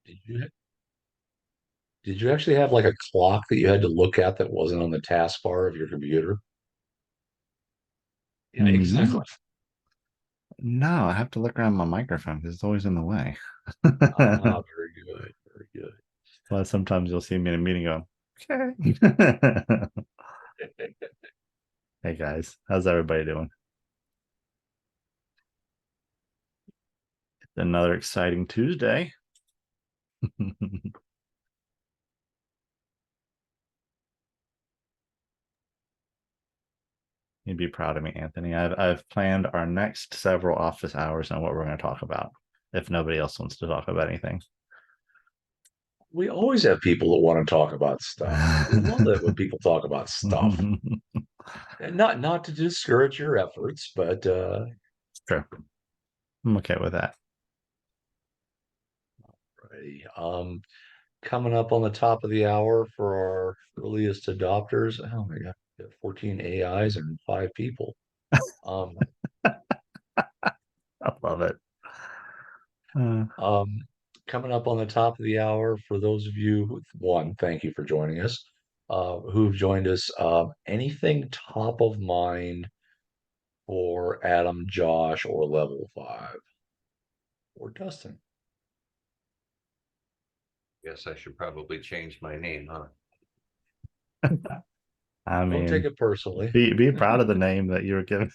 Did you did you actually have like a clock that you had to look at that wasn't on the taskbar of your computer? Yeah, No, exactly. no, I have to look around my microphone because it's always in the way. Ah, very good, very good. Well, sometimes you'll see me in a meeting go, okay. Hey guys, how's everybody doing? Another exciting Tuesday. You'd be proud of me, Anthony. I've planned our next several office hours on what we're going to talk about. If nobody else wants to talk about anything. We always have people that want to talk about stuff. We love it when people talk about stuff. And not to discourage your efforts, but Sure, I'm okay with that. righty. Coming up on the top of the hour for our earliest adopters. Oh my God, we got 14 AIs and 5 people. Um, I love it. Uh, um, Coming up on the top of the hour for those of you one, thank you for joining us. Who've joined us. Anything top of mind for Adam, Josh, or level five, or Dustin? Guess I should probably change my name, huh? I Don't take mean, it personally. be proud of the name that you were given.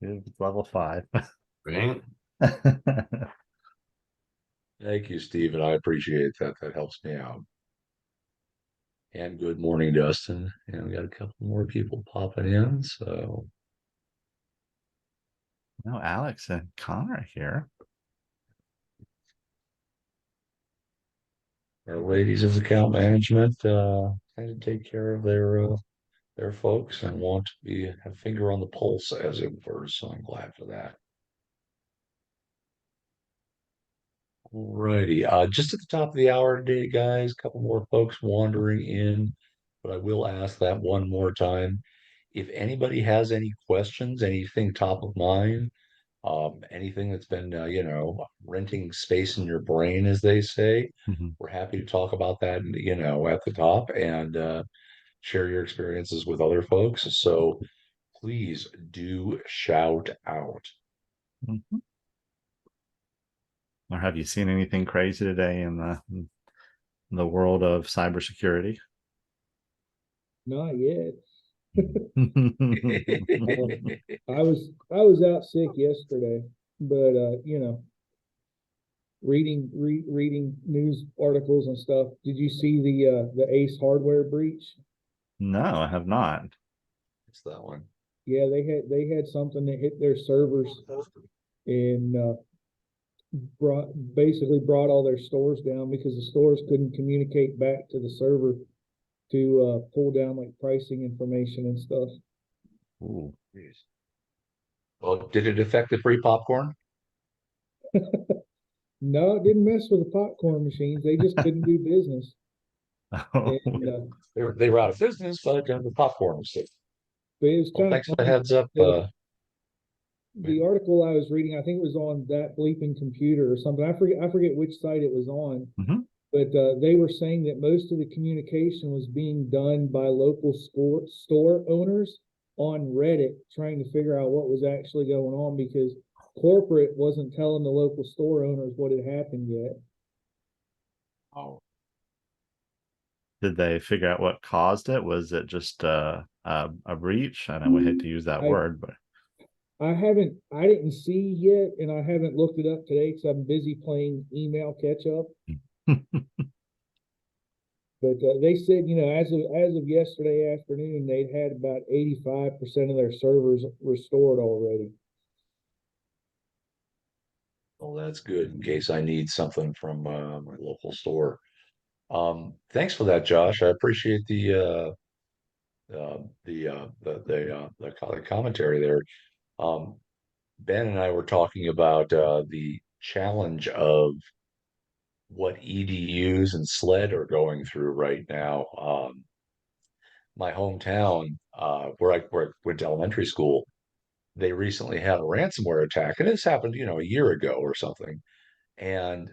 It's level five. Right? Thank you, Steve, and I appreciate that. That helps me out. And good morning, Dustin. And we got a couple more people popping in. So No, Alex and Connor here. our ladies of account management kind of take care of their folks and want to be a finger on the pulse, as it were. So I'm glad for that. Alrighty. Just at the top of the hour today, guys, a couple more folks wandering in, but I will ask that one more time. If anybody has any questions, anything top of mind, anything that's been, renting space in your brain, as they say, Mhm. we're happy to talk about that, at the top and share your experiences with other folks. So please do shout out. Mhm. Or have you seen anything crazy today in the world of cybersecurity? Not yet. I was out sick yesterday, but reading news articles and stuff. Did you see the Ace hardware breach? No, I have not. It's that one. Yeah, they had something that hit their servers and brought all their stores down because the stores couldn't communicate back to the server to pull down like pricing information and stuff. Ooh. Jeez. Well, did it affect the free popcorn? No, it didn't mess with the popcorn machines. They just couldn't do business. Oh, And They were out of business, but the popcorn was safe. but it was Well, kind of thanks for the funny. heads up. The article I was reading, I think it was on that bleeping computer or something. I forget which site it was on, mhm. but they were saying that most of the communication was being done by local store owners on Reddit, trying to figure out what was actually going on because corporate wasn't telling the local store owners what had happened yet. Oh, Did they figure out what caused it? Was it just a breach? I know we hate to use that I word, but I didn't see yet, and I haven't looked it up today because I'm busy playing email catch up. But they said, as of yesterday afternoon, they'd had about 85% of their servers restored already. well, that's good in case I need something from my local store. Thanks for that, Josh. I appreciate the commentary there. Um, Ben and I were talking about the challenge of what EDUs and SLED are going through right now. My hometown, where I went to elementary school, they recently had a ransomware attack, and this happened, a year ago or something. And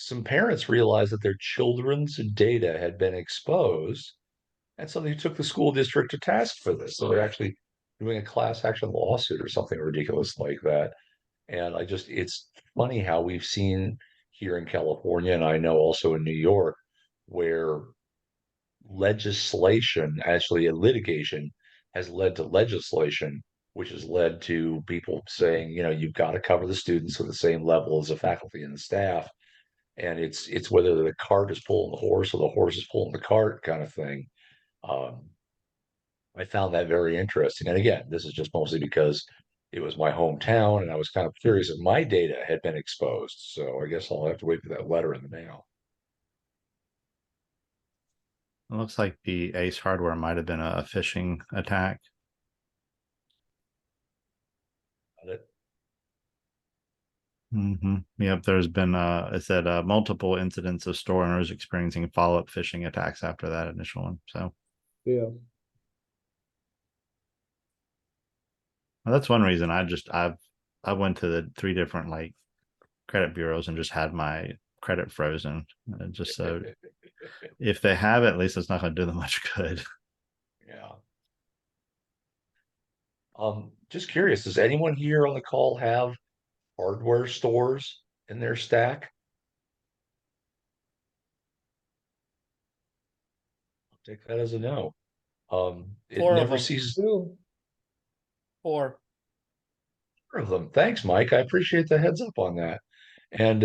some parents realized that their children's data had been exposed, and so they took the school district to task for this. So they're actually doing a class action lawsuit or something ridiculous like that. And it's funny how we've seen here in California, and I know also in New York, where legislation, actually a litigation, has led to legislation, which has led to people saying, you've got to cover the students to the same level as the faculty and the staff. And it's whether the cart is pulling the horse or the horse is pulling the cart kind of thing. Um, I found that very interesting. And again, this is just mostly because it was my hometown and I was kind of curious if my data had been exposed. So I guess I'll have to wait for that letter in the mail. It looks like the Ace hardware might have been a phishing attack. Yep, there's been it said multiple incidents of store owners experiencing follow-up phishing attacks after that initial one. So Yeah. well, that's one reason I went to the 3 different like credit bureaus and just had my credit frozen, just so if they have it, at least it's not going to do them much good. Yeah. Just curious, does anyone here on the call have hardware stores in their stack? I'll take that as a no. It 4 of never them. ceases. Still, 4. Of them. Thanks, Mike. I appreciate the heads up on that. And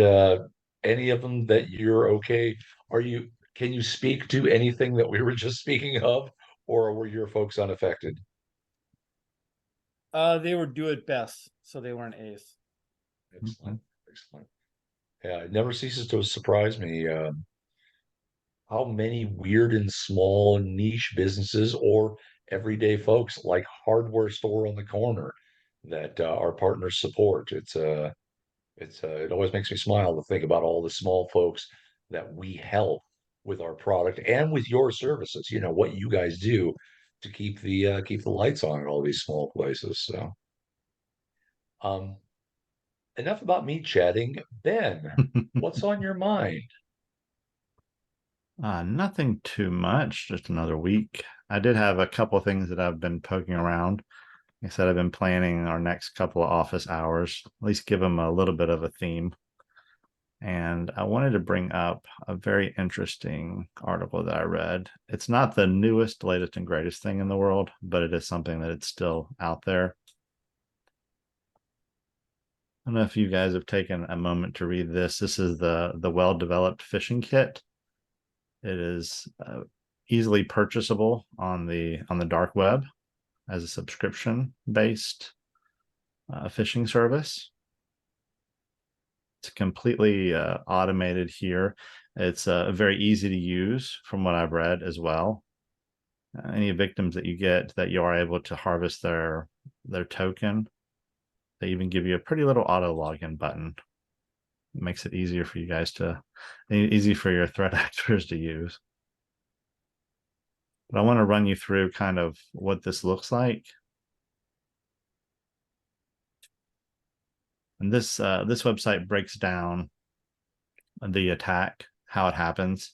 any of them that you're okay, can you speak to anything that we were just speaking of, or were your folks unaffected? They were do it best, so they weren't Ace. Excellent. Excellent. Yeah, it never ceases to surprise me how many weird and small niche businesses or everyday folks like hardware store on the corner that our partners support. It always makes me smile to think about all the small folks that we help with our product and with your services. What you guys do to keep the lights on in all these small places. So, um, enough about me chatting. Ben, what's on your mind? Nothing too much, just another week. I did have a couple of things that I've been poking around. Like I said, I've been planning our next couple of office hours, at least give them a little bit of a theme. And I wanted to bring up a very interesting article that I read. It's not the newest, latest, and greatest thing in the world, but it is something that it's still out there. I don't know if you guys have taken a moment to read this. This is the well-developed phishing kit. It is easily purchasable on the dark web as a subscription-based phishing service. It's completely automated here. It's very easy to use from what I've read as well. Any victims that you get that you are able to harvest their token, they even give you a pretty little auto login button. It makes it easier for you guys easy for your threat actors to use. But I want to run you through kind of what this looks like. And this website breaks down the attack, how it happens.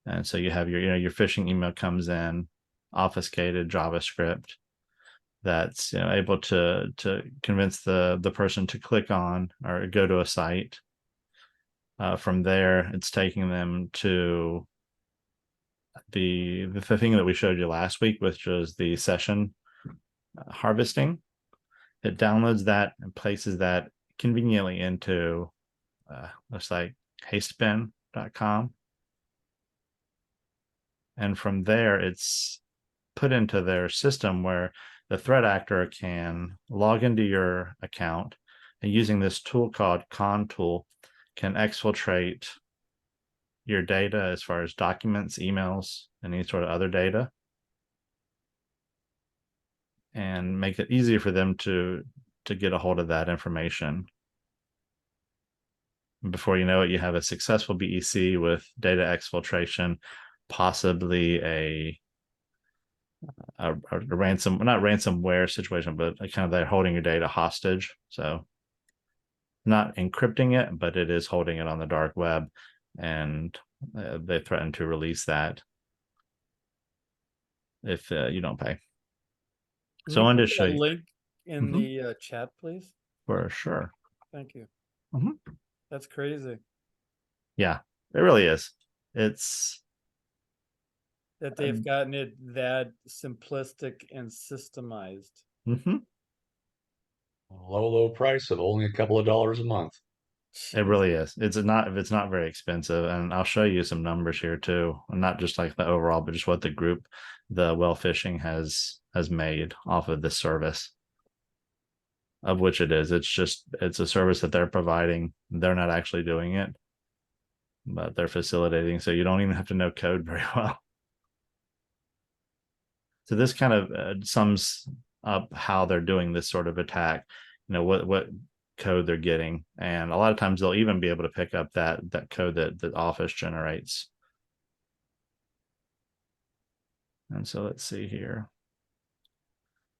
And so you have your phishing email comes in, obfuscated JavaScript that's able to convince the person to click on or go to a site. From there, it's taking them to the thing that we showed you last week, which was the session harvesting. It downloads that and places that conveniently into looks like hastebin.com. And from there, it's put into their system where the threat actor can log into your account and using this tool called Contool can exfiltrate your data as far as documents, emails, and any sort of other data, and make it easier for them to get a hold of that information. Before you know it, you have a successful BEC with data exfiltration, possibly a ransom, not ransomware situation, but kind of they're holding your data hostage. So not encrypting it, but it is holding it on the dark web, and they threaten to release that if you don't pay. Can So you I wanted to put show a you link in Mhm. the chat, please? for sure. Thank you. Mhm. That's crazy Yeah, it really is. It's that they've gotten it that simplistic and systemized. mhm. Low price of only a couple of dollars a month. It really is. It's not very expensive, and I'll show you some numbers here too. Not just like the overall, but just what the group, the Well Fishing has made off of this service. Of which it is. It's a service that they're providing. They're not actually doing it, but they're facilitating. So you don't even have to know code very well. So this kind of sums up how they're doing this sort of attack. You know what code they're getting, and a lot of times they'll even be able to pick up that code that Office generates. And so let's see here.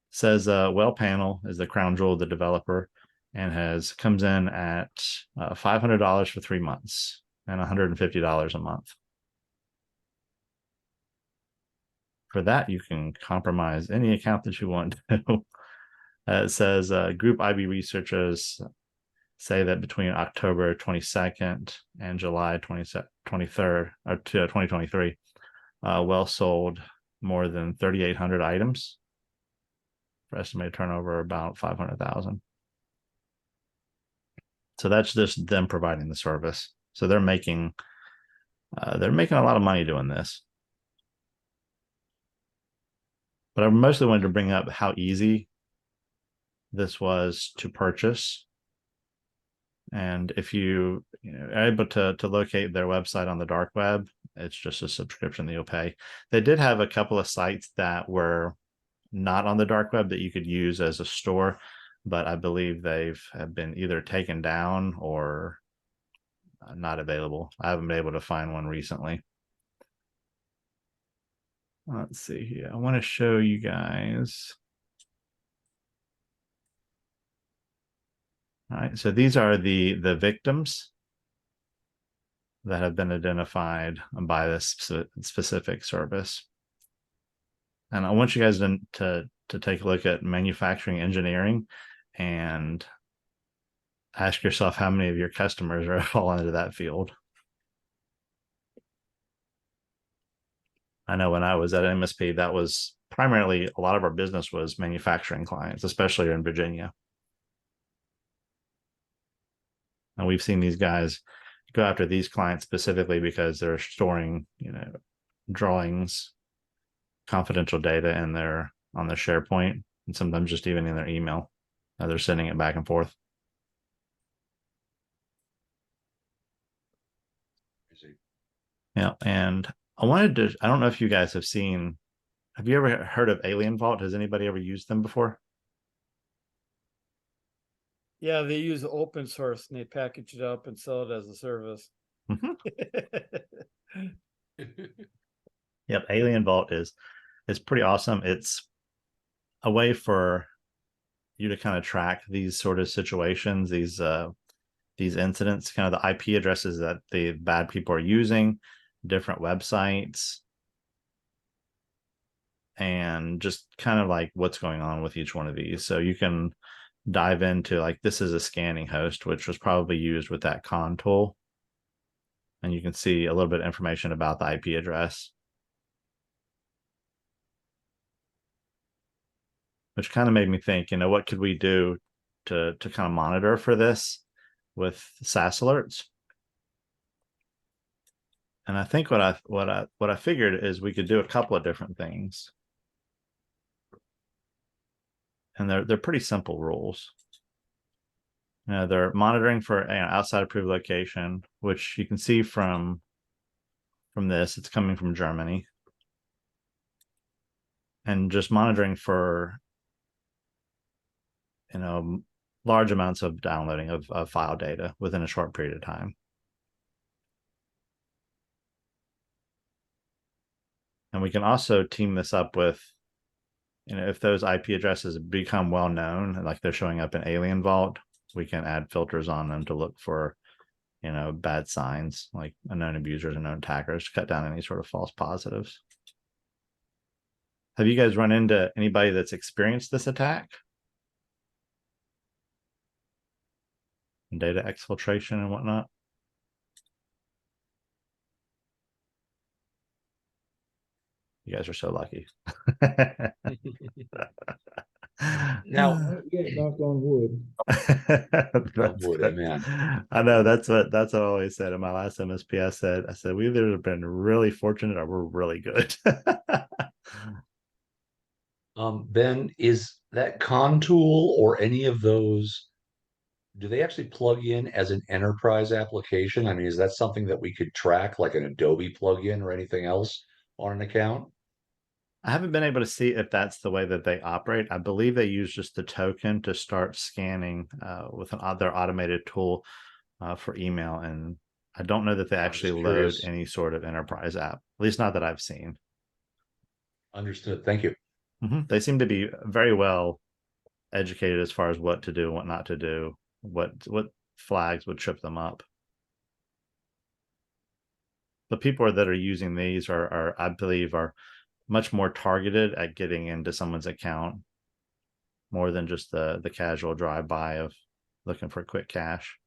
It says Well Panel is the crown jewel of the developer, and comes in at $500 for 3 months and $150 a month. For that, you can compromise any account that you want to. It says group IB researchers say that between October 22nd and July 23rd, or 2023, Well sold more than 3,800 items for estimated turnover about 500,000. So that's just them providing the service. So they're making a lot of money doing this. But I mostly wanted to bring up how easy this was to purchase. And if you are able to locate their website on the dark web, it's just a subscription that you'll pay. They did have a couple of sites that were not on the dark web that you could use as a store, but I believe have been either taken down or not available. I haven't been able to find one recently. Let's see here. I want to show you guys. All right, so these are the victims that have been identified by this specific service. And I want you guys to take a look at manufacturing engineering and ask yourself how many of your customers are fall into that field. I know when I was at MSP, that was primarily a lot of our business was manufacturing clients, especially in Virginia. And we've seen these guys go after these clients specifically because they're storing, drawings, confidential data on their SharePoint, and sometimes just even in their email. They're sending it back and forth. Yeah, and I don't know if you guys have you ever heard of Alien Vault? Has anybody ever used them before? Yeah, they use open source and they package it up and sell it as a service. Mm-hmm. Yep, Alien Vault is pretty awesome. It's a way for you to kind of track these sort of situations, these incidents, kind of the IP addresses that the bad people are using, different websites, and just kind of like what's going on with each one of these. So you can dive into like this is a scanning host, which was probably used with that con tool. And you can see a little bit of information about the IP address, which kind of made me think, what could we do to kind of monitor for this with SaaS alerts? And I think what I figured is we could do a couple of different things. And they're pretty simple rules. They're monitoring for outside approved location, which you can see from this. It's coming from Germany. And just monitoring for large amounts of downloading of file data within a short period of time. And we can also team this up with, if those IP addresses become well known, like they're showing up in Alien Vault, we can add filters on them to look for, bad signs like unknown abusers and known attackers to cut down any sort of false positives. Have you guys run into anybody that's experienced this attack? Data exfiltration and whatnot? You guys are so lucky. Now, Yeah, knock on wood. That's wood, good. amen. I know that's what I always said in my last MSP. I said we either have been really fortunate or we're really good. Ben, is that Contool or any of those, do they actually plug in as an enterprise application? I mean, is that something that we could track like an Adobe plugin or anything else on an account? I haven't been able to see if that's the way that they operate. I believe they use just the token to start scanning with their automated tool for email. And I don't know that they I'm actually just load curious. any sort of enterprise app, at least not that I've seen. Understood. Thank you. They seem to be very well educated as far as what to do and what not to do, what flags would trip them up. The people that are using these are I believe, are much more targeted at getting into someone's account more than just the casual drive-by of looking for quick cash.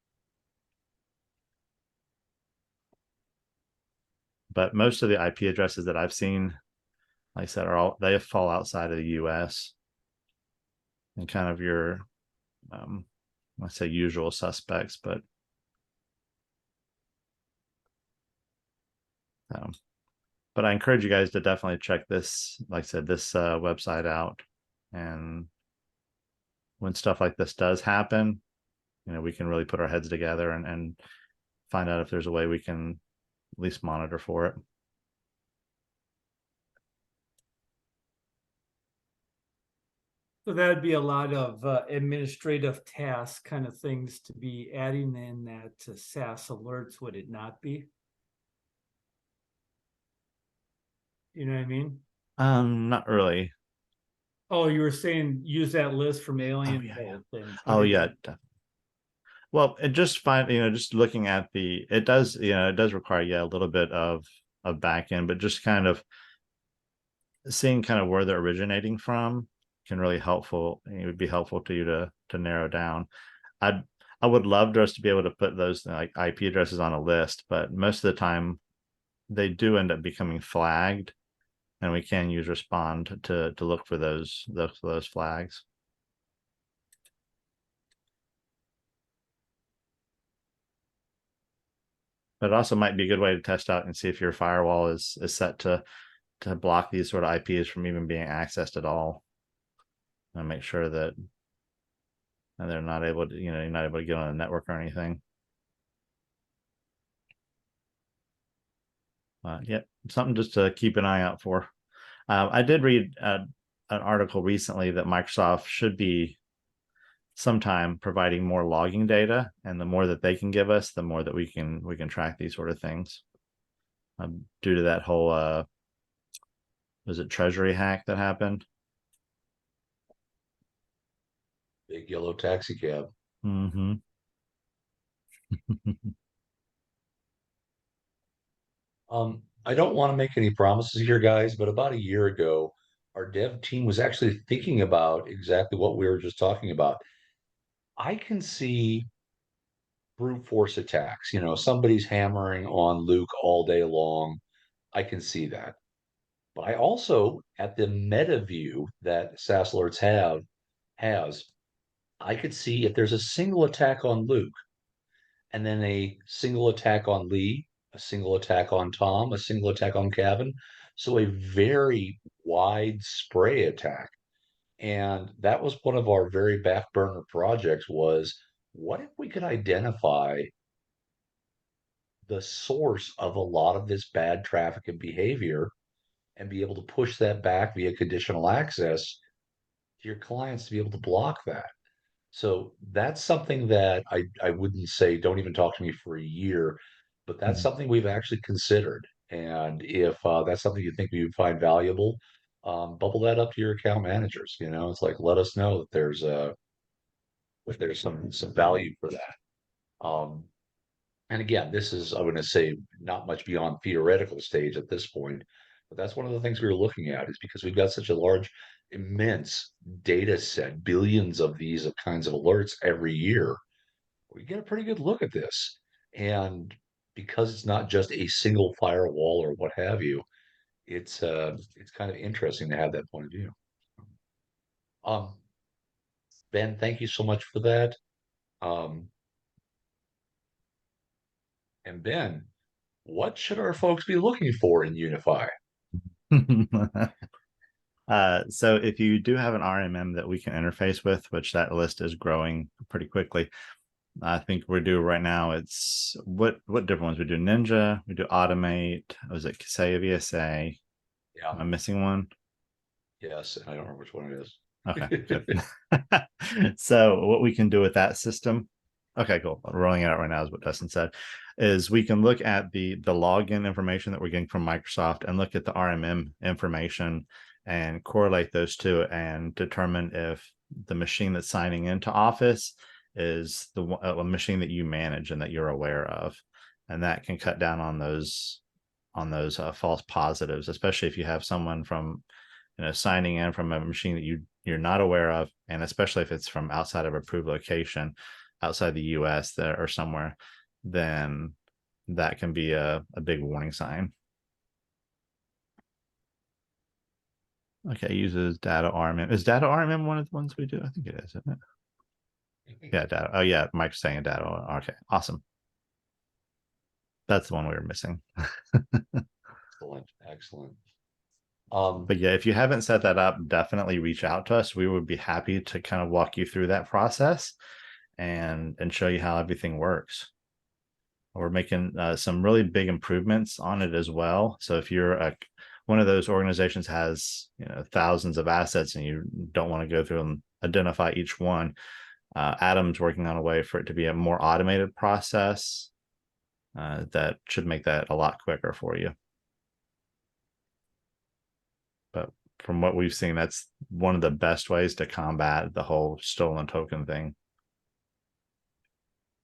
But most of the IP addresses that I've seen, like I said, they fall outside of the US and kind of your I say usual suspects, but I encourage you guys to definitely check this, like I said, this website out. And when stuff like this does happen, we can really put our heads together and find out if there's a way we can at least monitor for it. So that'd be a lot of administrative tasks kind of things to be adding in that to SaaS alerts, would it not be? You know what I mean? Not really. Oh, you were saying use that list from Alien yeah. Vault and put Oh it yeah. in. Well, it just just looking at it does, it does require, a little bit of back end, but just kind of seeing kind of where they're originating from can really helpful. It would be helpful to you to narrow down. I would love for us to be able to put those like IP addresses on a list, but most of the time they do end up becoming flagged, and we can use respond to look for those flags. But it also might be a good way to test out and see if your firewall is set to block these sort of IPs from even being accessed at all, and make sure that they're not able to, you're not able to get on a network or anything. Yeah, something just to keep an eye out for. I did read an article recently that Microsoft should be sometime providing more logging data, and the more that they can give us, the more that we can track these sort of things. Due to that whole was it treasury hack that happened? Big yellow taxi cab. Mm-hmm. I don't want to make any promises here, guys, but about a year ago, our dev team was actually thinking about exactly what we were just talking about. I can see brute force attacks. Somebody's hammering on Luke all day long. I can see that. But I also, at the meta view that SaaS Alerts has, I could see if there's a single attack on Luke, and then a single attack on Lee, a single attack on Tom, a single attack on Kevin. So a very wide spray attack. And that was one of our very back burner projects was what if we could identify the source of a lot of this bad traffic and behavior and be able to push that back via conditional access to your clients to be able to block that. So that's something that I wouldn't say don't even talk to me for a year, but that's something we've actually considered. And if that's something you think we would find valuable, bubble that up to your account managers. It's like let us know that there's there's some value for that. And again, this is, I'm going to say, not much beyond theoretical stage at this point, but that's one of the things we were looking at is because we've got such a large, immense data set, billions of these kinds of alerts every year. We get a pretty good look at this. And because it's not just a single firewall or what have you, it's kind of interesting to have that point of view. Um, Ben, thank you so much for that. Um, and Ben, what should our folks be looking for in Unify? So if you do have an RMM that we can interface with, which that list is growing pretty quickly, I think we're due right now. It's what different ones we do? Ninja, we do Automate. Was it Kaseya VSA? Yeah, Am I missing one? yes, and I don't remember which one it is. Okay, good. So what we can do with that system, okay, cool. Rolling it out right now is what Dustin said, is we can look at the login information that we're getting from Microsoft and look at the RMM information and correlate those two and determine if the machine that's signing into Office is a machine that you manage and that you're aware of, and that can cut down on those false positives, especially if you have someone from signing in from a machine that you're not aware of, and especially if it's from outside of approved location, outside the US there or somewhere, then that can be a big warning sign. Okay, uses data RMM. Is data RMM one of the ones we do? I think it is, isn't it? Yeah, data. Oh yeah, Mike's saying data. Okay, awesome. That's the one we were missing. Excellent. But yeah, if you haven't set that up, definitely reach out to us. We would be happy to kind of walk you through that process and show you how everything works. We're making some really big improvements on it as well. So if you're one of those organizations has thousands of assets and you don't want to go through and identify each one, Adam's working on a way for it to be a more automated process that should make that a lot quicker for you. But from what we've seen, that's one of the best ways to combat the whole stolen token thing.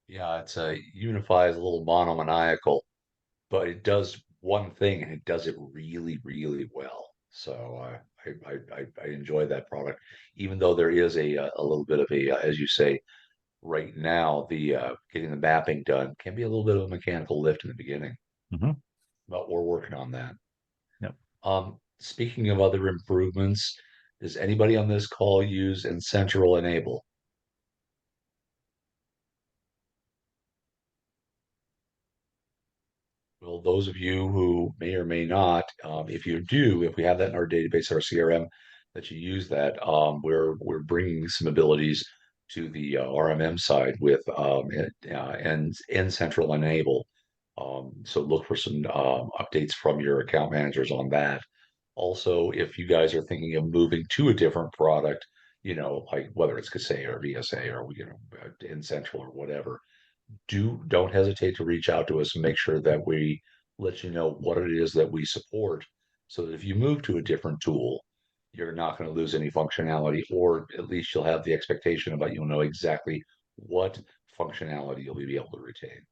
Yeah, it's Unify is a little monomaniacal, but it does one thing and it does it really, really well. So I enjoy that product, even though there is a little bit of a as you say right now, the getting the mapping done can be a little bit of a mechanical lift in the beginning, but we're working on that. Yep. Speaking of other improvements, does anybody on this call use N-Central Enable? Well, those of you who may or may not, if you do, if we have that in our database, our CRM, that you use that, we're bringing some abilities to the RMM side with N-Central Enable. So look for some updates from your account managers on that. Also, if you guys are thinking of moving to a different product, like whether it's Kaseya or VSA or N-Central or whatever, don't hesitate to reach out to us and make sure that we let you know what it is that we support so that if you move to a different tool, you're not going to lose any functionality, or at least you'll have the expectation about you'll know exactly what functionality you'll be able to retain.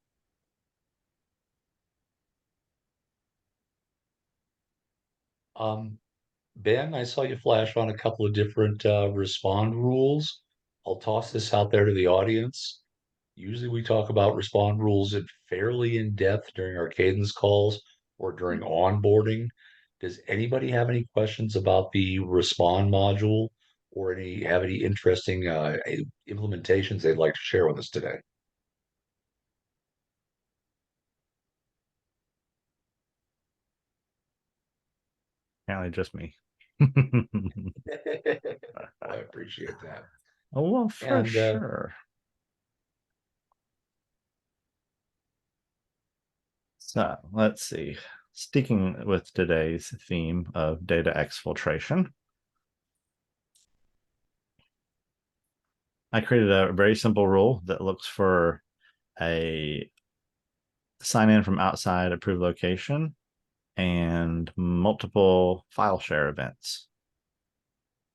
Ben, I saw you flash on a couple of different respond rules. I'll toss this out there to the audience. Usually we talk about respond rules fairly in depth during our cadence calls or during onboarding. Does anybody have any questions about the respond module or have any interesting implementations they'd like to share with us today? Apparently just me. I appreciate that. Oh, well, for sure. So let's see. Sticking with today's theme of data exfiltration, I created a very simple rule that looks for a sign in from outside approved location and multiple file share events.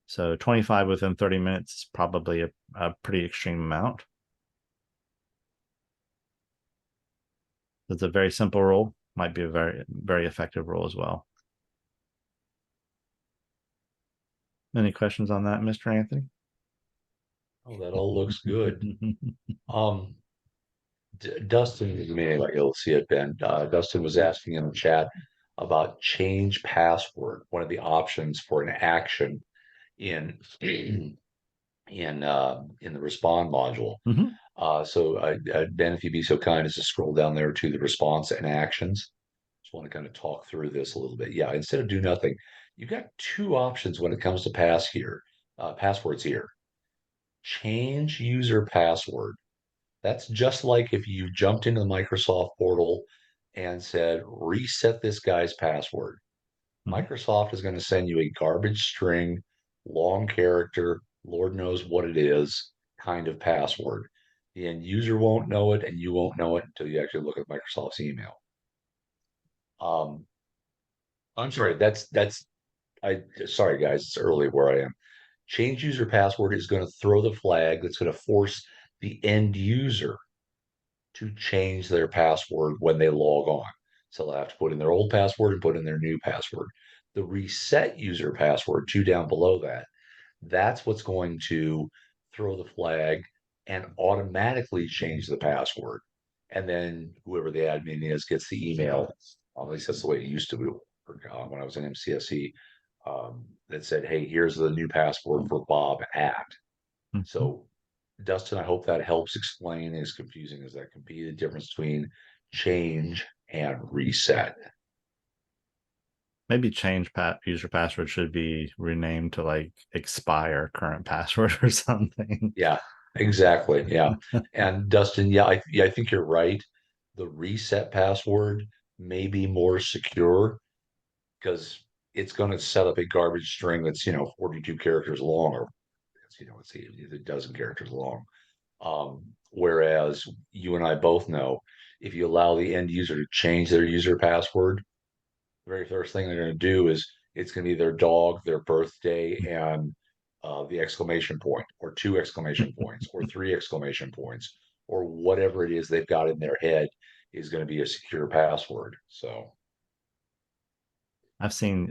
So 25 within 30 minutes is probably a pretty extreme amount. It's a very simple rule, might be a very, very effective rule as well. Any questions on that, Mr. Anthony? Oh, that all looks good. Um, Dustin, you may not be able to see it, Ben. Dustin was asking in the chat about change password, one of the options for an action in in the respond module. Mhm. Ben, if you'd be so kind as to scroll down there to the response and actions. Just want to kind of talk through this a little bit. Yeah, instead of do nothing, you've got two options when it comes to passwords here. Change user password. That's just like if you jumped into the Microsoft portal and said, reset this guy's password. Mhm. Microsoft is going to send you a garbage string, long character, Lord knows what it is, kind of password. The end user won't know it, and you won't know it until you actually look at Microsoft's email. I'm sorry, I sorry guys, it's early where I am. Change user password is going to throw the flag that's going to force the end user to change their password when they log on. So they'll have to put in their old password and put in their new password. The reset user password, two down below that, that's what's going to throw the flag and automatically change the password. And then whoever the admin is gets the email. At least that's the way it used to be when I was in MCSE. That said, "Hey, here's the new password for Bob at." Mhm. So, Dustin, I hope that helps explain, as confusing as that can be, the difference between change and reset. Maybe change user password should be renamed to like expire current password or something. Yeah, exactly. Yeah. And Dustin, yeah, I think you're right. The reset password may be more secure because it's going to set up a garbage string that's, 42 characters long, or it's a dozen characters long. Whereas you and I both know if you allow the end user to change their user password, the very first thing they're going to do is it's going to be their dog, their birthday, and the exclamation point, or two exclamation points, or three exclamation points, or whatever it is they've got in their head is going to be a secure password. So, I've seen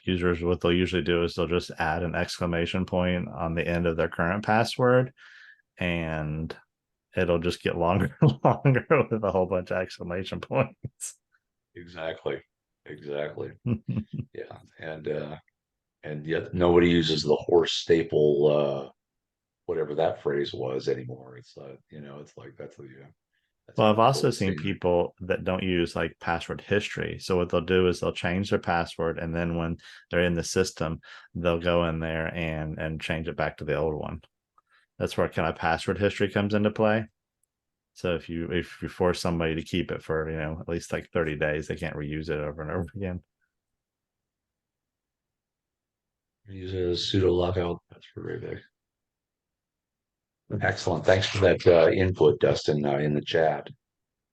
users, what they'll usually do is they'll just add an exclamation point on the end of their current password, and it'll just get longer and longer with a whole bunch of exclamation points. exactly, exactly, yeah, and yet nobody uses the horse staple, whatever that phrase was anymore. It's like that's Well, I've been the also gold seen standard. people that don't use like password history. So what they'll do is they'll change their password, and then when they're in the system, they'll go in there and change it back to the old one. That's where kind of password history comes into play. So if you force somebody to keep it for at least like 30 days, they can't reuse it over and over again. Use it as pseudo lockout. That's very big. Excellent. Thanks for that input, Dustin, in the chat.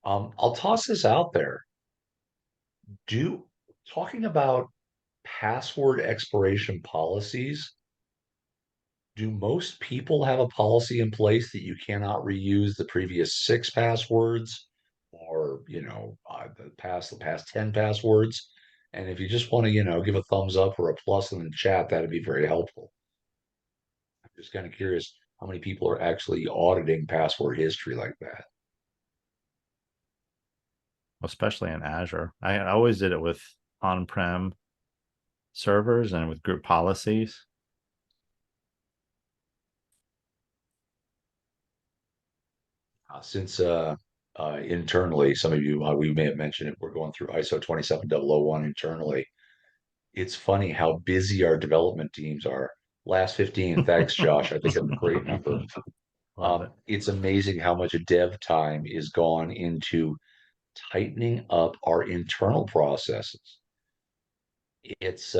I'll toss this out there. Do Talking about password expiration policies, do most people have a policy in place that you cannot reuse the previous six passwords, or the past 10 passwords? And if you just want to, give a thumbs up or a plus in the chat, that'd be very helpful. I'm just kind of curious how many people are actually auditing password history like that. Especially in Azure. I always did it with on-prem servers and with group policies. Since internally, some of you, we may have mentioned it, we're going through ISO 27001 internally. It's funny how busy our development teams are. Last 15, thanks, Josh. I think I'm a great number. Love it. It's amazing how much dev time is gone into tightening up our internal processes. It's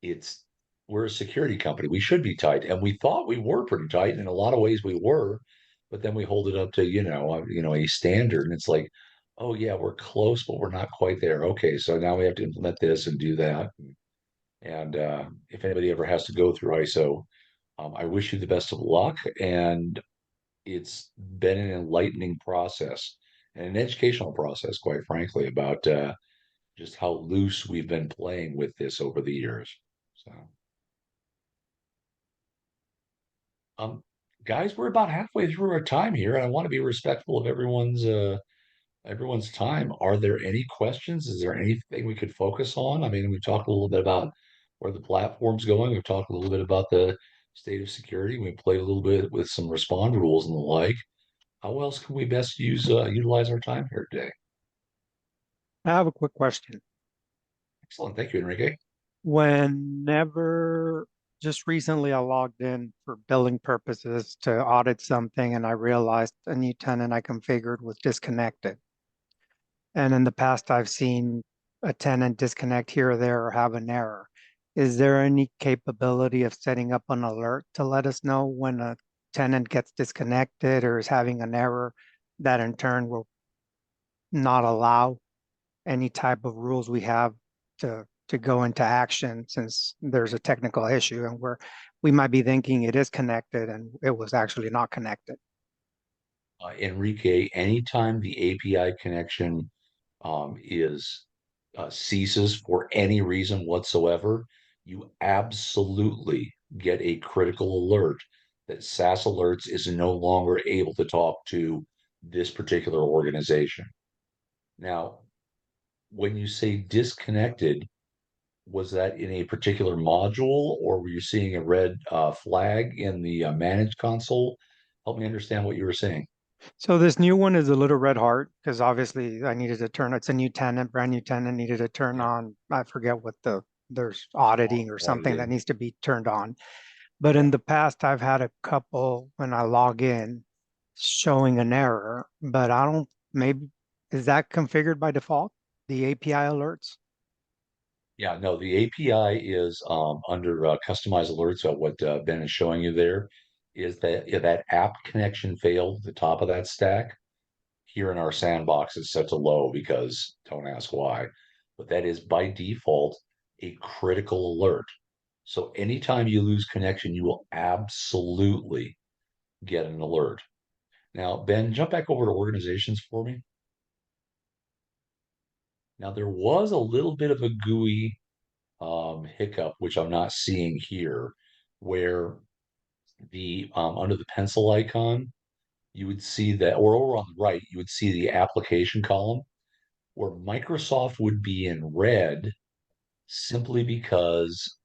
it's we're a security company. We should be tight, and we thought we were pretty tight. In a lot of ways, we were, but then we hold it up to a standard, and it's like, oh yeah, we're close, but we're not quite there. Okay, so now we have to implement this and do that. And if anybody ever has to go through ISO, I wish you the best of luck. And it's been an enlightening process and an educational process, quite frankly, about just how loose we've been playing with this over the years. So, um, guys, we're about halfway through our time here, and I want to be respectful of everyone's time. Are there any questions? Is there anything we could focus on? I mean, we talked a little bit about where the platform's going. We've talked a little bit about the state of security. We played a little bit with some respond rules and the like. How else can we best utilize our time here today? I have a quick question. Excellent. Thank you, Enrique. Whenever just recently I logged in for billing purposes to audit something and I realized a new tenant I configured was disconnected. And in the past, I've seen a tenant disconnect here or there or have an error. Is there any capability of setting up an alert to let us know when a tenant gets disconnected or is having an error that in turn will not allow any type of rules we have to go into action since there's a technical issue and we might be thinking it is connected and it was actually not connected. Enrique, anytime the API connection is ceases for any reason whatsoever, you absolutely get a critical alert that SaaS Alerts is no longer able to talk to this particular organization. Now, when you say disconnected, was that in a particular module or were you seeing a red flag in the managed console? Help me understand what you were saying. So this new one is a little red heart because obviously I needed to turn, it's a new tenant, brand new tenant, needed to turn Yeah, on, I forget what there's auditing or something that auditing. needs to be turned on. But Yeah. in the past, I've had a couple when I log in showing an error, but I don't, maybe, is that configured by default? The API alerts? Yeah, no, the API is under customized alerts. So what Ben is showing you there is that if that app connection failed, the top of that stack here in our sandbox is set to low because don't ask why, but that is by default a critical alert. So anytime you lose connection, you will absolutely get an alert. Now, Ben, jump back over to organizations for me. Now, there was a little bit of a GUI hiccup, which I'm not seeing here, where the under the pencil icon, you would see that, or over on the right, you would see the application column where Microsoft would be in red simply because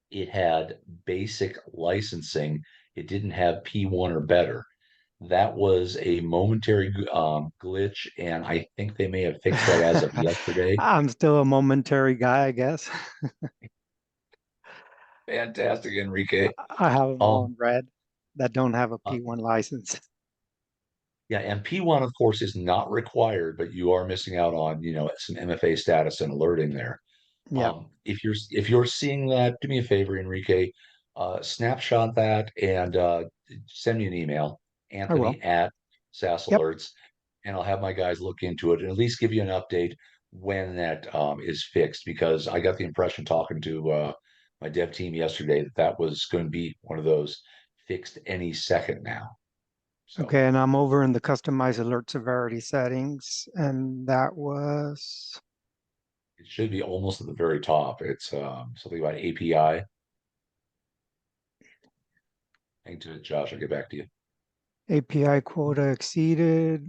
it had basic licensing. It didn't have P1 or better. That was a momentary glitch, and I think they may have fixed that as of yesterday. I'm still a momentary guy, I guess. Fantastic, Enrique. I have them all Um, in red that don't have a uh, P1 license. Yeah, and P1, of course, is not required, but you are missing out on, some MFA status and alerting there. Yeah, If you're seeing that, do me a favor, Enrique, snapshot that and send me an email, I will. Anthony at SaaS Yep. Alerts, and I'll have my guys look into it and at least give you an update when that is fixed, because I got the impression talking to my dev team yesterday that that was going to be one of those fixed any second now. So. Okay, and I'm over in the customized alert severity settings, and that was It should be almost at the very top. It's something about API. Hang to it, Josh. I'll get back to you. API quota exceeded.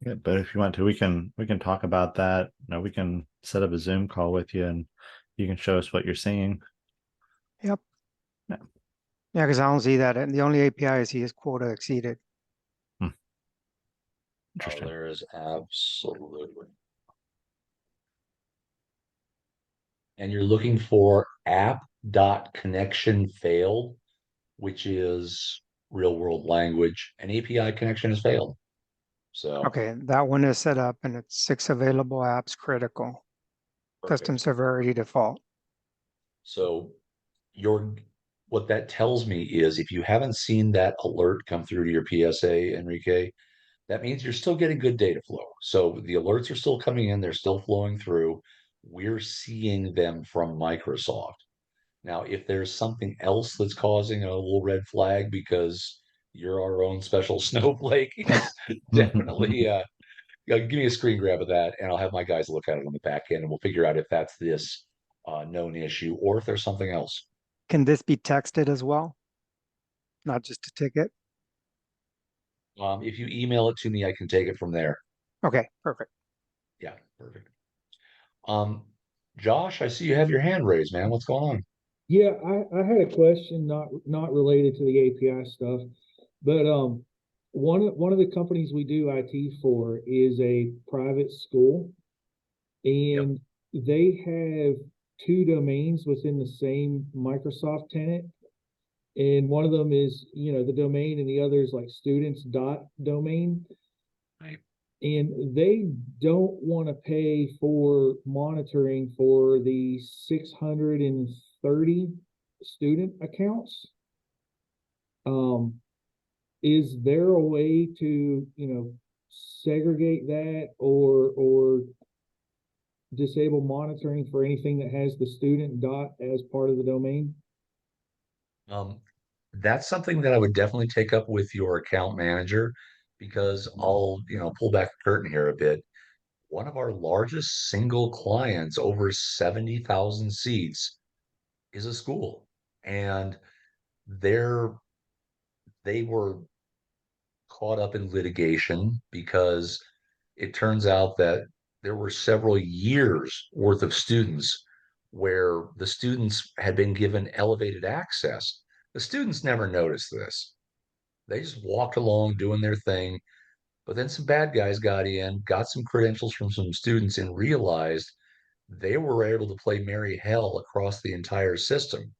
Yeah, but if you want to, we can talk about that. We can set up a Zoom call with you and you can show us what you're seeing. Yep. Yeah. Yeah, because I don't see that. And the only API I see is quota exceeded. Oh, Interesting. there is absolutely. And you're looking for app.connection failed, which is real world language. An API connection has failed. So Okay, that one is set up and it's 6 available apps critical. Custom perfect. severity default. So your what that tells me is if you haven't seen that alert come through to your PSA, Enrique, that means you're still getting good data flow. So the alerts are still coming in, they're still flowing through. We're seeing them from Microsoft. Now, if there's something else that's causing a little red flag because you're our own special snowflake, yes, definitely give me a screen grab of that and I'll have my guys look at it on the back end and we'll figure out if that's this known issue or if there's something else. Can this be texted as well? Not just a ticket? If you email it to me, I can take it from there. Okay, perfect. Yeah, perfect. Um, Josh, I see you have your hand raised, man. What's going on? Yeah, I had a question not related to the API stuff, but one of the companies we do IT for is a private school, Yep. and they have two domains within the same Microsoft tenant. And one of them is, the domain, and the other is like students dot domain. Right. And they don't want to pay for monitoring for the 630 student accounts. Is there a way to, segregate that or disable monitoring for anything that has the student dot as part of the domain? Um, that's something that I would definitely take up with your account manager because I'll, pull back the curtain here a bit. One of our largest single clients, over 70,000 seats, is a school. And they're they were caught up in litigation because it turns out that there were several years worth of students where the students had been given elevated access. The students never noticed this. They just walked along doing their thing. But then some bad guys got in, got some credentials from some students, and realized they were able to play merry hell across the entire system.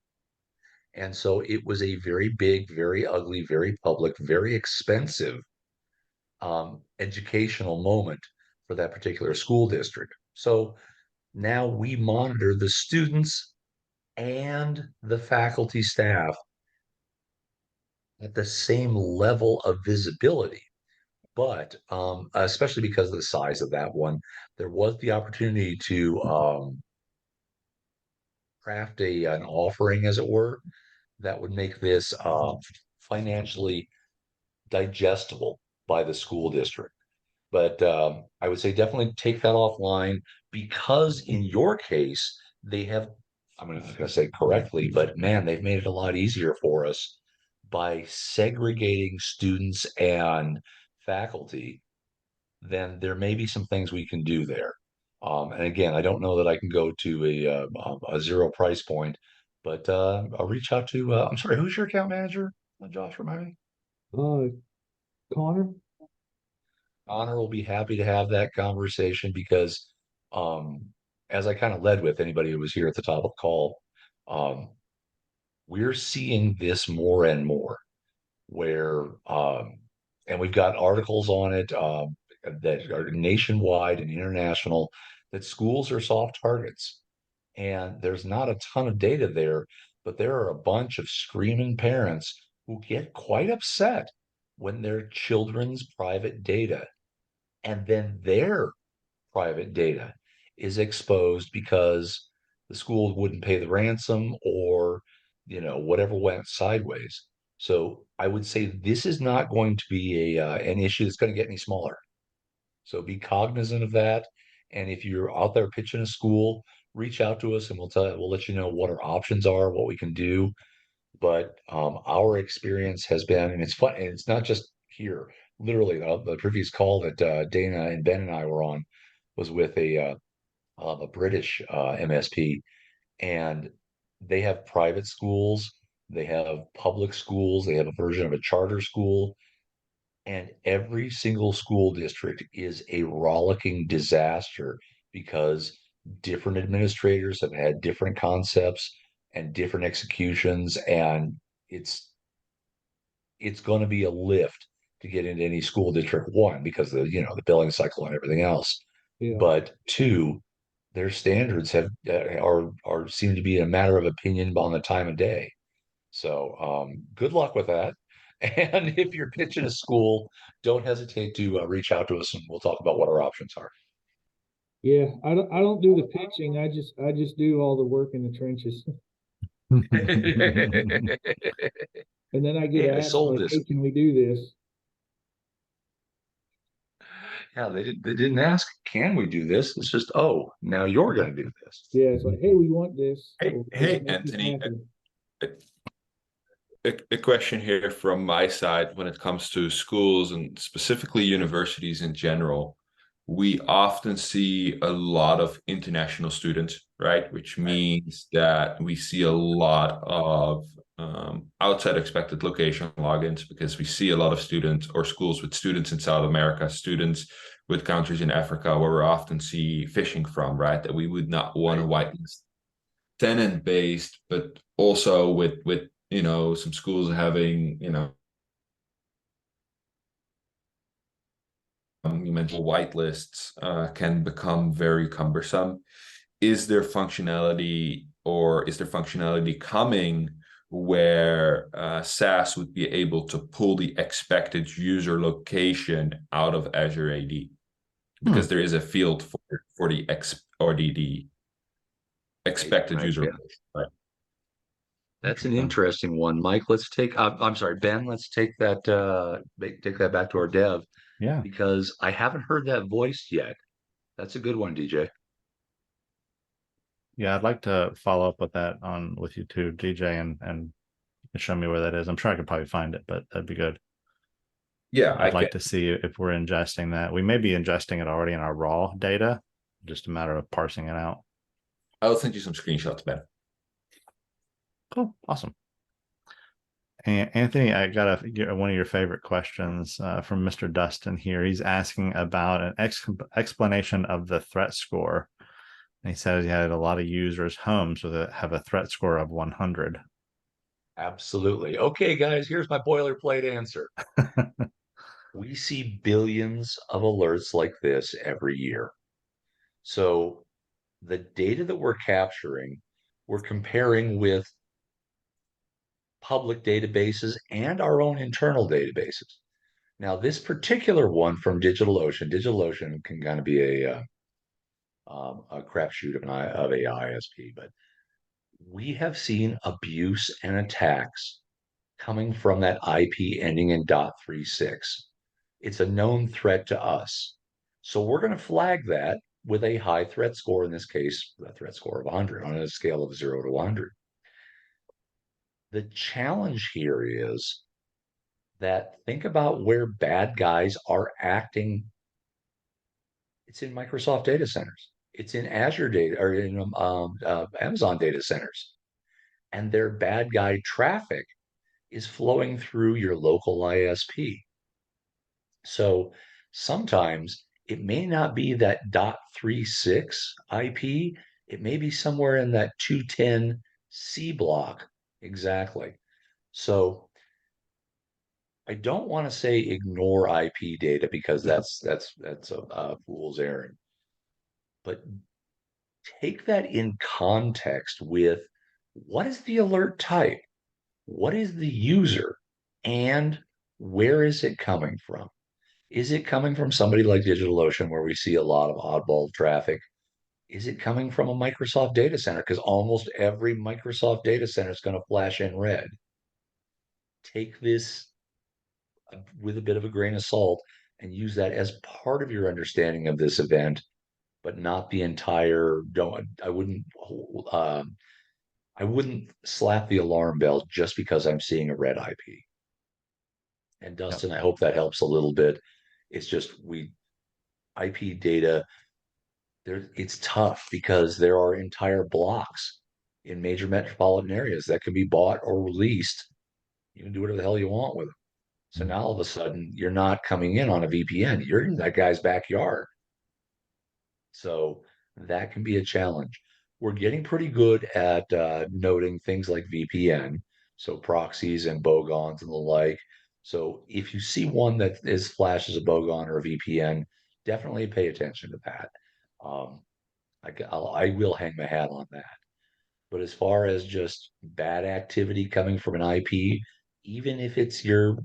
And so it was a very big, very ugly, very public, very expensive educational moment for that particular school district. So now we monitor the students and the faculty staff at the same level of visibility. But especially because of the size of that one, there was the opportunity to craft an offering, as it were, that would make this financially digestible by the school district. But I would say definitely take that offline because in your case, they have, I'm not going to say correctly, but man, they've made it a lot easier for us by segregating students and faculty. Then there may be some things we can do there. And again, I don't know that I can go to a zero price point, but I'll reach out to, I'm sorry, who's your account manager? Josh, remind me. Connor? Honor will be happy to have that conversation because, um, as I kind of led with anybody who was here at the top of the call, um, we're seeing this more and more where, and we've got articles on it that are nationwide and international that schools are soft targets. And there's not a ton of data there, but there are a bunch of screaming parents who get quite upset when their children's private data and then their private data is exposed because the school wouldn't pay the ransom or whatever went sideways. So I would say this is not going to be a an issue that's going to get any smaller. So be cognizant of that. And if you're out there pitching a school, reach out to us and we'll let you know what our options are, what we can do. But our experience has been, and it's fun, and it's not just here. Literally, the previous call that Dana and Ben and I were on was with a British MSP, and they have private schools, they have public schools, they have a version of a charter school, and every single school district is a rollicking disaster because different administrators have had different concepts and different executions, and it's it's going to be a lift to get into any school district. One, because the billing cycle and everything else, Yeah. but two, their standards have are seem to be a matter of opinion on the time of day. So good luck with that. And if you're pitching a school, don't hesitate to reach out to us and we'll talk about what our options are. Yeah, I don't do the pitching. I just do all the work in the trenches. And then I get Hey, I asked sold like, this. hey, can we do this? Yeah, they didn't ask, can we do this? It's just, oh, now you're going to do this. Yeah, it's like, hey, we want this. Hey, We'll hey, make it Anthony, happen. a question here from my side when it comes to schools and specifically universities in general. We often see a lot of international students, right? Which means that we see a lot of outside expected location logins because we see a lot of students or schools with students in South America, students with countries in Africa where we often see phishing from, right? That we would not want to whitelist tenant based, but also with some schools having you mentioned whitelists can become very cumbersome. Is there functionality or is there functionality coming where SaaS would be able to pull the expected user location out of Azure AD? Because there is a field for the the expected Right, user yeah. location, right? That's an interesting one, Mike. Let's take. I'm sorry, Ben. Let's take that. Take that back to our dev Yeah. because I haven't heard that voice yet. That's a good one, DJ. Yeah, I'd like to follow up with that on with you too, DJ, and show me where that is. I'm sure I could probably find it, but that'd be good. Yeah, I I'd can. like to see if we're ingesting that. We may be ingesting it already in our raw data, just a matter of parsing it out. I'll send you some screenshots, Ben. Cool. Awesome. And Anthony, I got one of your favorite questions from Mr. Dustin here. He's asking about an explanation of the threat score. And he says he had a lot of users' homes that have a threat score of 100. Absolutely. Okay, guys. Here's my boilerplate answer. We see billions of alerts like this every year. So the data that we're capturing, we're comparing with public databases and our own internal databases. Now, this particular one from DigitalOcean can kind of be a crapshoot of a ISP, but we have seen abuse and attacks coming from that IP ending in .36. It's a known threat to us. So we're going to flag that with a high threat score, in this case, a threat score of 100 on a scale of 0 to 100. The challenge here is that think about where bad guys are acting. It's in Microsoft data centers. It's in Azure data or in Amazon data centers. And their bad guy traffic is flowing through your local ISP. So sometimes it may not be that .36 IP. It may be somewhere in that 210 C block. Exactly. So I don't want to say ignore IP data because that's a fool's errand. But take that in context with what is the alert type? What is the user? And where is it coming from? Is it coming from somebody like DigitalOcean where we see a lot of oddball traffic? Is it coming from a Microsoft data center? Because almost every Microsoft data center is going to flash in red. Take this with a bit of a grain of salt and use that as part of your understanding of this event, but not the entire. Don't um, I wouldn't slap the alarm bell just because I'm seeing a red IP. And Yep. Dustin, I hope that helps a little bit. It's just we IP data there. It's tough because there are entire blocks in major metropolitan areas that can be bought or released. You can do whatever the hell you want with them. So now all of a sudden you're not coming in on a VPN. You're in that guy's backyard. So that can be a challenge. We're getting pretty good at noting things like VPN, so proxies and bogons and the like. So if you see one that is flashes a bogon or a VPN, definitely pay attention to that. Um, I will hang my hat on that. But as far as just bad activity coming from an IP, even if it's your,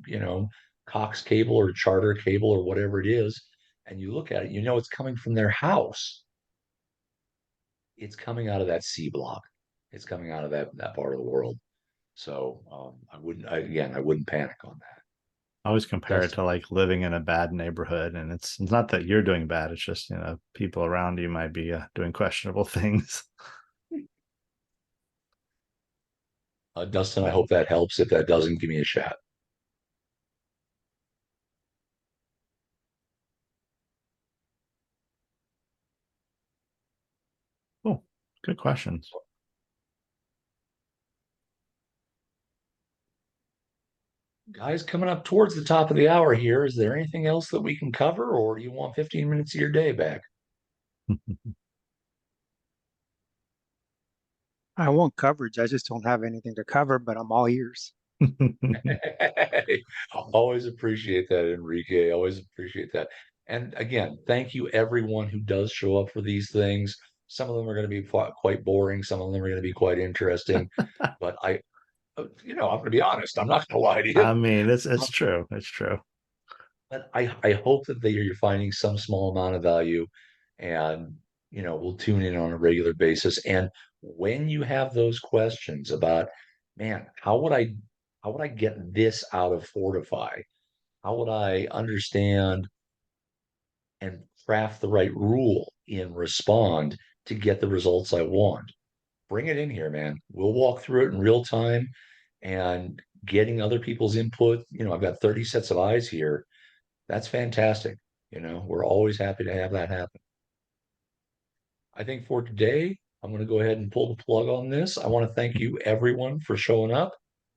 Cox cable or Charter cable or whatever it is, and you look at it, it's coming from their house. It's coming out of that C block. It's coming out of that part of the world. So I wouldn't panic on that. I always compare it Dustin, to like living in a bad neighborhood, and it's not that you're doing bad. It's just people around you might be doing questionable things. Dustin, I hope that helps. If that doesn't, give me a shout. Oh, good questions. Guys, coming up towards the top of the hour here, is there anything else that we can cover, or do you want 15 minutes of your day back? I want coverage. I just don't have anything to cover, but I'm all ears. Always appreciate that, Enrique. Always appreciate that. And again, thank you everyone who does show up for these things. Some of them are going to be quite boring. Some of them are going to be quite interesting. But I'm going to be honest. I'm not going to lie to you. I mean, it's true. It's true. But I hope that you're finding some small amount of value, and we'll tune in on a regular basis. And when you have those questions about, man, how would I get this out of Fortify? How would I understand and craft the right rule in Respond to get the results I want? Bring it in here, man. We'll walk through it in real time, and getting other people's input. I've got 30 sets of eyes here. That's fantastic. We're always happy to have that happen. I think for today, I'm going to go ahead and pull the plug on this. I want to thank you, everyone, for showing up.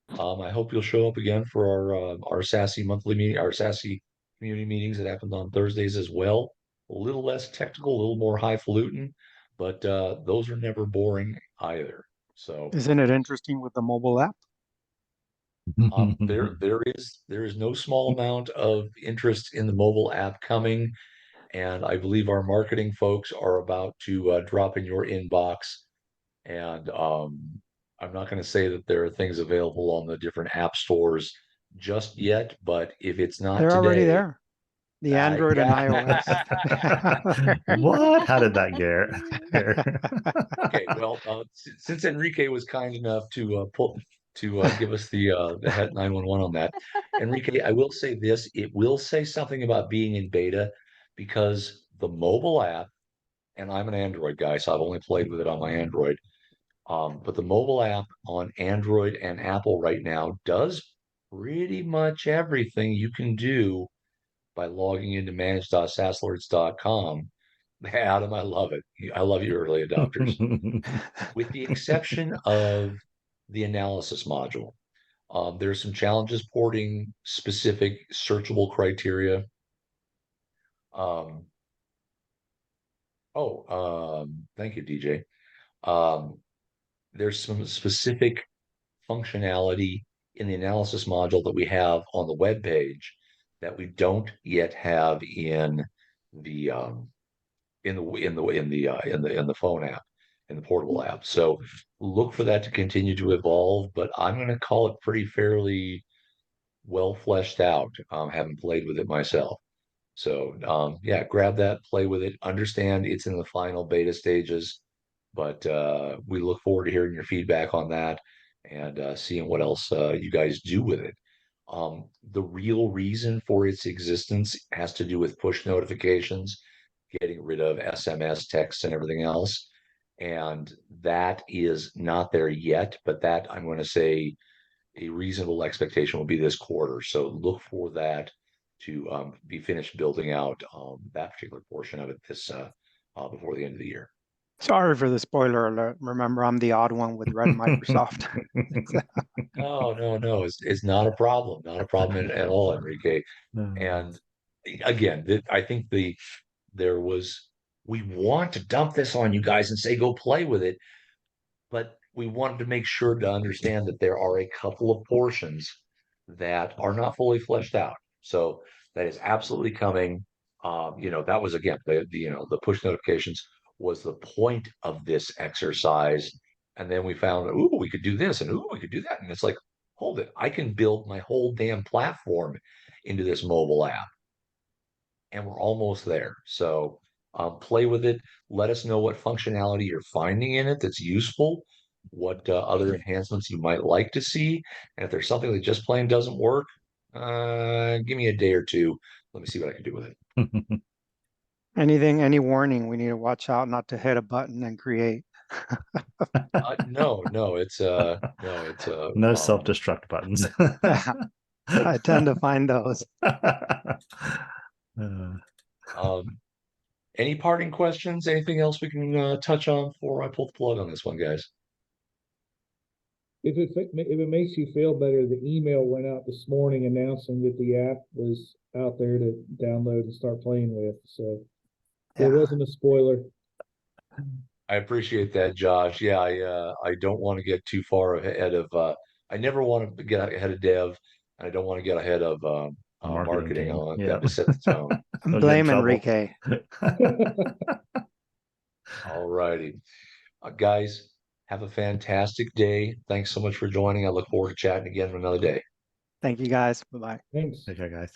I hope you'll show up again for our SASE monthly meeting, our SASE community meetings that happen on Thursdays as well. A little less technical, a little more highfalutin, but those are never boring either. So Isn't it interesting with the mobile app? there is no small amount of interest in the mobile app coming. And I believe our marketing folks are about to drop in your inbox. And I'm not going to say that there are things available on the different app stores just yet, but if it's not They're already today, there. The Android and yeah. iOS. What? How did that get here? Okay, well, since Enrique was kind enough to give us the head 911 on that, Enrique, I will say this: it will say something about being in beta, because the mobile app, and I'm an Android guy, so I've only played with it on my Android. But the mobile app on Android and Apple right now does pretty much everything you can do by logging into manage.saasalerts.com. Adam, I love it. I love you, early adopters. With the exception of the analysis module, there's some challenges porting specific searchable criteria. Um, Thank you, DJ. Um, there's some specific functionality in the analysis module that we have on the web page that we don't yet have the in the phone app, in the portable app. So look for that to continue to evolve, but I'm going to call it pretty fairly well fleshed out. Haven't played with it myself. So yeah, grab that, play with it, understand it's in the final beta stages, but we look forward to hearing your feedback on that, and seeing what else you guys do with it. The real reason for its existence has to do with push notifications, getting rid of SMS texts and everything else. And that is not there yet, but that, I'm going to say, a reasonable expectation will be this quarter. So look for that to be finished building out that particular portion of it this before the end of the year. Sorry for the spoiler alert. Remember, I'm the odd one with Red Microsoft. No, no, no, it's not a problem, not a problem at all, Enrique. And again, I think there was, we want to dump this on you guys and say go play with it, but we wanted to make sure to understand that there are a couple of portions that are not fully fleshed out. So that is absolutely coming. That was, again, the push notifications was the point of this exercise. And then we found, ooh, we could do this and ooh, we could do that. And it's like, hold it, I can build my whole damn platform into this mobile app. And we're almost there. So play with it. Let us know what functionality you're finding in it that's useful, what other enhancements you might like to see. And if there's something that just plain doesn't work, give me a day or two. Let me see what I can do with it. Any warning, we need to watch out not to hit a button and create. No, no, it's no, it's No self-destruct buttons. I tend to find those. um, any parting questions? Anything else we can touch on before I pull the plug on this one, guys? If it makes you feel better, the email went out this morning announcing that the app was out there to download and start playing with. So it wasn't a spoiler. I appreciate that, Josh. Yeah, I don't want to get too far ahead of I never want to get ahead of dev, and I don't want to get ahead of marketing. team. I want Yeah. them to set the tone. They'll get in Blame trouble. Enrique. All righty. Guys, have a fantastic day. Thanks so much for joining. I look forward to chatting again another day. Thank you guys. Bye-bye. Thanks. Take care, guys.